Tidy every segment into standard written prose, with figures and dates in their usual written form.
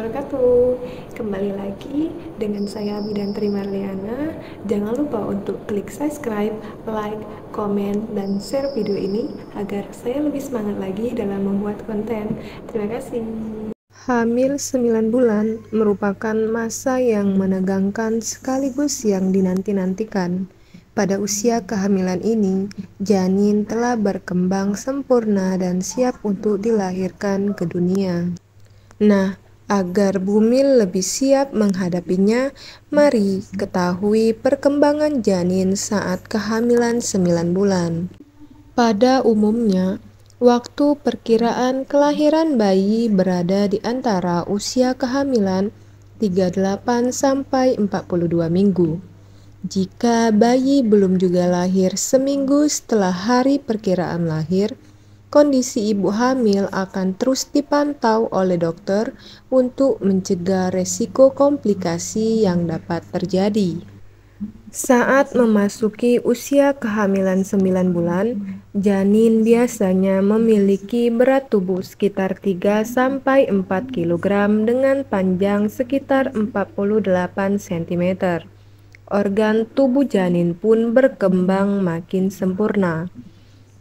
wabarakatuh. Kembali lagi dengan saya Bidantri Marliana. Jangan lupa untuk klik subscribe, like, komen, dan share video ini agar saya lebih semangat lagi dalam membuat konten. Terima kasih. Hamil 9 bulan merupakan masa yang menegangkan sekaligus yang dinanti-nantikan. Pada usia kehamilan ini, janin telah berkembang sempurna dan siap untuk dilahirkan ke dunia. Nah, agar bumi lebih siap menghadapinya, mari ketahui perkembangan janin saat kehamilan 9 bulan. Pada umumnya, waktu perkiraan kelahiran bayi berada di antara usia kehamilan 38 sampai 42 minggu. Jika bayi belum juga lahir seminggu setelah hari perkiraan lahir, kondisi ibu hamil akan terus dipantau oleh dokter untuk mencegah resiko komplikasi yang dapat terjadi. Saat memasuki usia kehamilan 9 bulan, janin biasanya memiliki berat tubuh sekitar 3-4 kg dengan panjang sekitar 48 cm. Organ tubuh janin pun berkembang makin sempurna.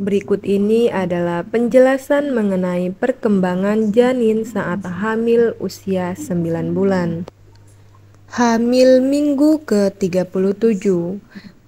Berikut ini adalah penjelasan mengenai perkembangan janin saat hamil usia 9 bulan. Hamil minggu ke-37.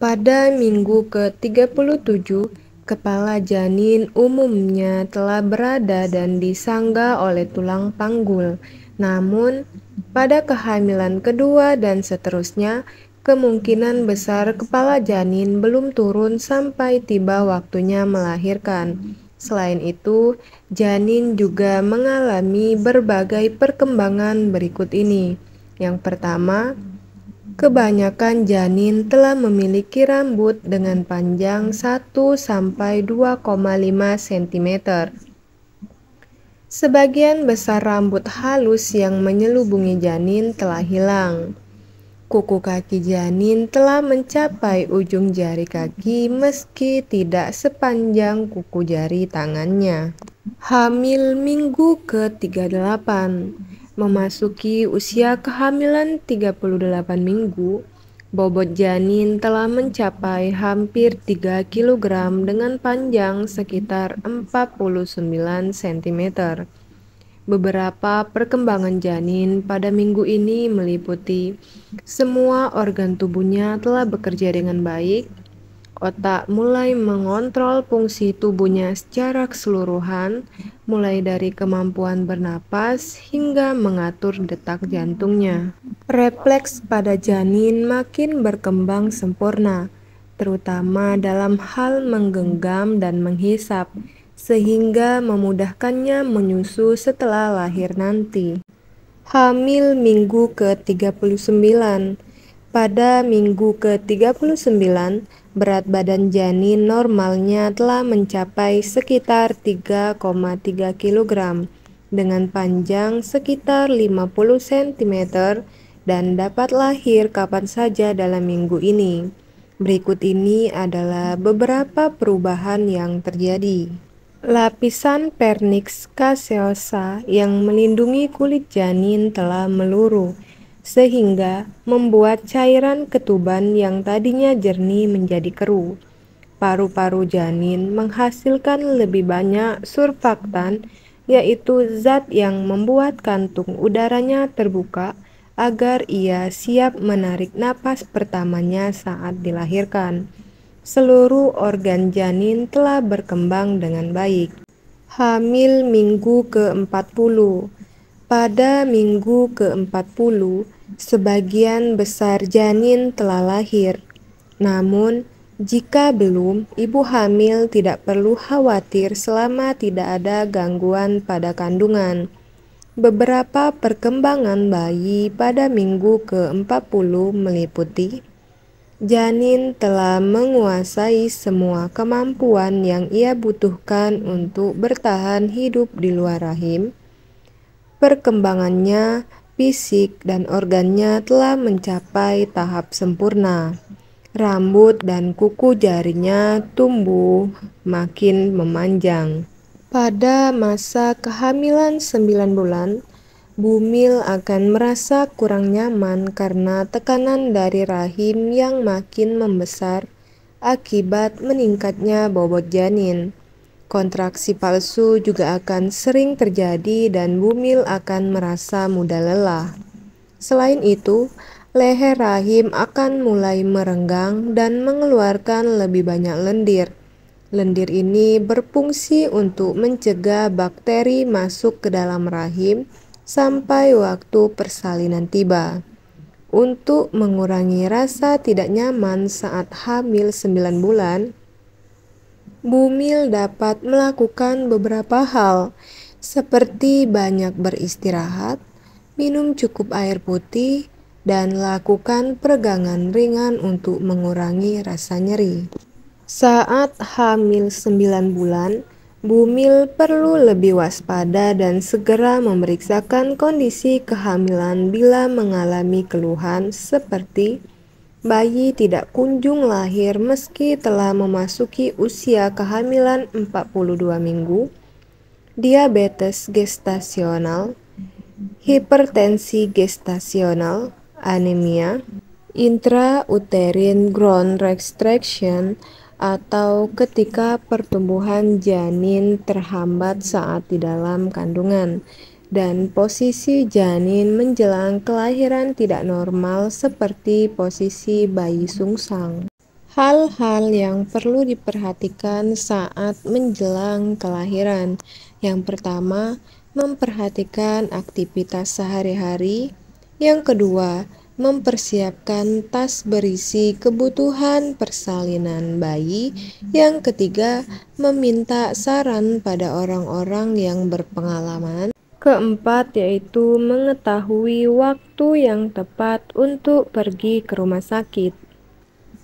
Pada minggu ke-37, kepala janin umumnya telah berada dan disangga oleh tulang panggul. Namun, pada kehamilan kedua dan seterusnya, kemungkinan besar kepala janin belum turun sampai tiba waktunya melahirkan. Selain itu, janin juga mengalami berbagai perkembangan berikut ini. Yang pertama, kebanyakan janin telah memiliki rambut dengan panjang 1-2,5 cm. Sebagian besar rambut halus yang menyelubungi janin telah hilang. Kuku kaki janin telah mencapai ujung jari kaki meski tidak sepanjang kuku jari tangannya. Hamil minggu ke-38. Memasuki usia kehamilan 38 minggu, bobot janin telah mencapai hampir 3 kg dengan panjang sekitar 49 cm. Beberapa perkembangan janin pada minggu ini meliputi semua organ tubuhnya telah bekerja dengan baik, otak mulai mengontrol fungsi tubuhnya secara keseluruhan, mulai dari kemampuan bernapas hingga mengatur detak jantungnya. Refleks pada janin makin berkembang sempurna, terutama dalam hal menggenggam dan menghisap, sehingga memudahkannya menyusu setelah lahir nanti. Hamil minggu ke-39. Pada minggu ke-39, berat badan janin normalnya telah mencapai sekitar 3,3 kg dengan panjang sekitar 50 cm dan dapat lahir kapan saja dalam minggu ini. Berikut ini adalah beberapa perubahan yang terjadi. Lapisan vernix caseosa yang melindungi kulit janin telah meluruh, sehingga membuat cairan ketuban yang tadinya jernih menjadi keruh. Paru-paru janin menghasilkan lebih banyak surfaktan, yaitu zat yang membuat kantung udaranya terbuka agar ia siap menarik napas pertamanya saat dilahirkan. Seluruh organ janin telah berkembang dengan baik. Hamil minggu ke-40. Pada minggu ke-40, sebagian besar janin telah lahir. Namun, jika belum, ibu hamil tidak perlu khawatir selama tidak ada gangguan pada kandungan. Beberapa perkembangan bayi pada minggu ke-40 meliputi janin telah menguasai semua kemampuan yang ia butuhkan untuk bertahan hidup di luar rahim. Perkembangannya, fisik dan organnya telah mencapai tahap sempurna. Rambut dan kuku jarinya tumbuh makin memanjang. Pada masa kehamilan 9 bulan, Bumil akan merasa kurang nyaman karena tekanan dari rahim yang makin membesar akibat meningkatnya bobot janin. Kontraksi palsu juga akan sering terjadi dan Bumil akan merasa mudah lelah. Selain itu, leher rahim akan mulai merenggang dan mengeluarkan lebih banyak lendir. Lendir ini berfungsi untuk mencegah bakteri masuk ke dalam rahim sampai waktu persalinan tiba. Untuk mengurangi rasa tidak nyaman saat hamil 9 bulan, Bumil dapat melakukan beberapa hal, seperti banyak beristirahat, minum cukup air putih, dan lakukan peregangan ringan untuk mengurangi rasa nyeri. Saat hamil 9 bulan, Bumil perlu lebih waspada dan segera memeriksakan kondisi kehamilan bila mengalami keluhan seperti bayi tidak kunjung lahir meski telah memasuki usia kehamilan 42 minggu, diabetes gestasional, hipertensi gestasional, anemia, intrauterine growth restriction, atau ketika pertumbuhan janin terhambat saat di dalam kandungan, dan posisi janin menjelang kelahiran tidak normal seperti posisi bayi sungsang. Hal-hal yang perlu diperhatikan saat menjelang kelahiran. Yang pertama, memperhatikan aktivitas sehari-hari. Yang kedua, mempersiapkan tas berisi kebutuhan persalinan bayi. Yang ketiga, meminta saran pada orang-orang yang berpengalaman. Keempat, yaitu mengetahui waktu yang tepat untuk pergi ke rumah sakit.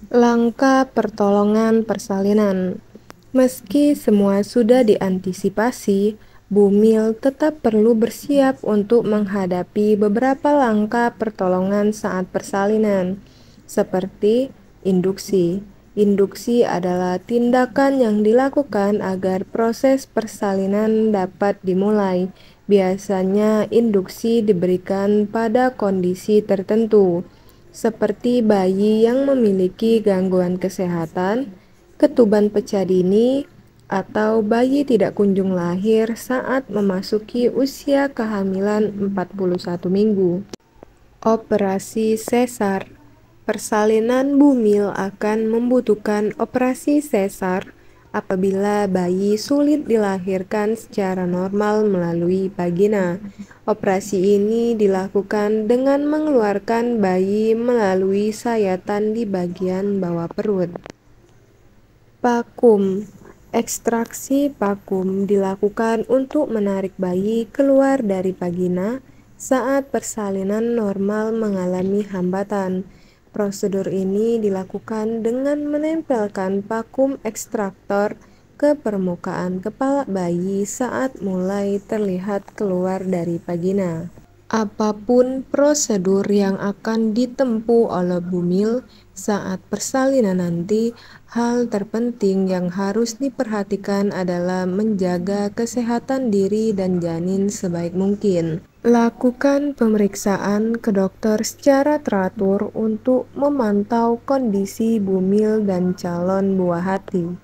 Langkah pertolongan persalinan. Meski semua sudah diantisipasi, Bumil tetap perlu bersiap untuk menghadapi beberapa langkah pertolongan saat persalinan, seperti induksi. Induksi adalah tindakan yang dilakukan agar proses persalinan dapat dimulai. Biasanya induksi diberikan pada kondisi tertentu, seperti bayi yang memiliki gangguan kesehatan, ketuban pecah dini, atau bayi tidak kunjung lahir saat memasuki usia kehamilan 41 minggu. Operasi sesar. Persalinan Bumil akan membutuhkan operasi sesar apabila bayi sulit dilahirkan secara normal melalui vagina. Operasi ini dilakukan dengan mengeluarkan bayi melalui sayatan di bagian bawah perut. Vakum. Ekstraksi vakum dilakukan untuk menarik bayi keluar dari vagina saat persalinan normal mengalami hambatan. Prosedur ini dilakukan dengan menempelkan vakum ekstraktor ke permukaan kepala bayi saat mulai terlihat keluar dari vagina. Apapun prosedur yang akan ditempuh oleh Bumil saat persalinan nanti, hal terpenting yang harus diperhatikan adalah menjaga kesehatan diri dan janin sebaik mungkin. Lakukan pemeriksaan ke dokter secara teratur untuk memantau kondisi Bumil dan calon buah hati.